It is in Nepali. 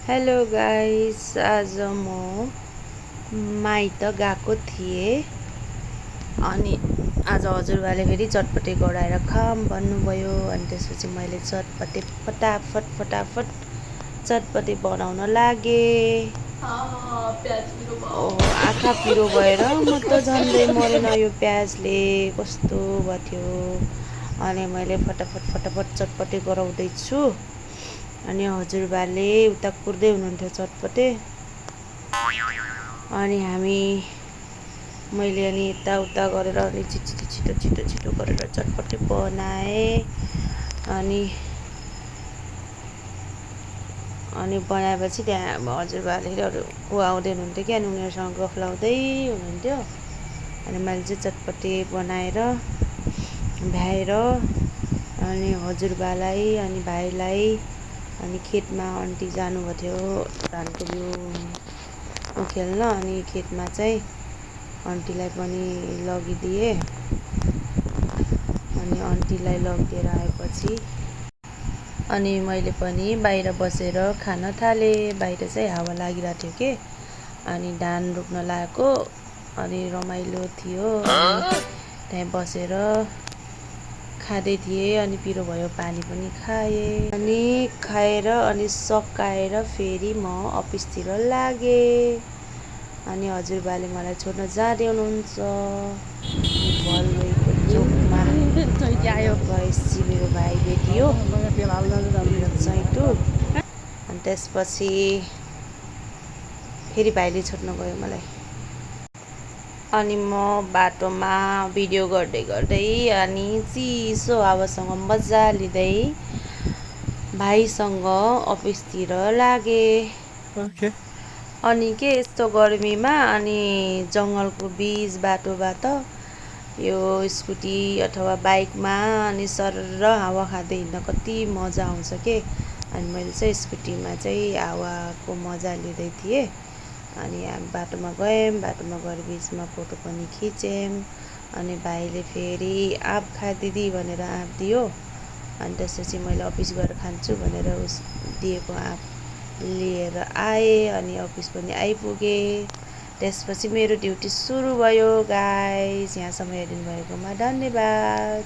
हेलो गाइस, आज म माइत गएको थिएँ अनि आज हजुरबाले फेरि चटपटे गराएर खाम भन्नुभयो। अनि त्यसपछि मैले चटपटे फटाफट चटपटे बनाउन लागेँ। आँखा पिरो भएर म त झन्डै मरेन, यो प्याजले कस्तो भएको थियो। अनि मैले फटाफट चटपटे गराउँदैछु। अनि हजुरबाले उता कुर्दै हुनुहुन्थ्यो चटपटे। अनि मैले अनि यताउता गरेर अनि छिटो गरेर चटपटे बनाएँ। अनि बनाएपछि त्यहाँ हजुरबाले को आउँदै हुनुहुन्थ्यो कि, अनि उनीहरूसँग गफ लाउँदै हुनुहुन्थ्यो। अनि मैले चाहिँ चटपटे बनाएर भ्याएर अनि हजुरबालाई अनि भाइलाई अनि खेतमा आन्टी जानुभएको थियो धानको बिउ खेल्न। अनि खेतमा चाहिँ आन्टीलाई पनि लगिदिएँ। अनि आन्टीलाई लगिदिएर आएपछि अनि मैले पनि बाहिर बसेर खान थालेँ। बाहिर चाहिँ हावा लागिरहेको थियो कि, अनि धान रोप्न लागेको अनि रमाइलो थियो। त्यहाँ बसेर खाँदै थिएँ। अनि पिरो भयो, पानी पनि खाएँ। अनि खाएर अनि सकाएर फेरि म अफिसतिर लागेँ। अनि हजुरबाले मलाई छोड्न जाँदै हुनुहुन्छ भलुइको चोकमा। गएपछि मेरो भाइ भेटियो चैटु। अनि त्यसपछि फेरि भाइले छोड्न गयो मलाई। अनि म बाटोमा भिडियो गर्दै अनि चिसो हावासँग मजा लिँदै भाइसँग अफिसतिर लागेँ। अनि यस्तो गर्मीमा अनि जङ्गलको बिच बाटोबाट यो स्कुटी अथवा बाइकमा अनि सरर हावा खाँदै हिँड्न कति मजा आउँछ के। अनि मैले चाहिँ स्कुटीमा चाहिँ हावाको मजा लिँदै थिएँ। अनि बाटोमा गएर बिचमा फोटो पनि खिच्यौँ। अनि भाइले फेरि आँप खा दिदी भनेर आँप दियो। अनि त्यसपछि मैले अफिस गएर खान्छु भनेर दिएको आँप लिएर आएँ। अनि अफिस पनि आइपुगेँ। त्यसपछि मेरो ड्युटी सुरु भयो। गाइस, यहाँसम्म हेरिदिनु भएकोमा धन्यवाद।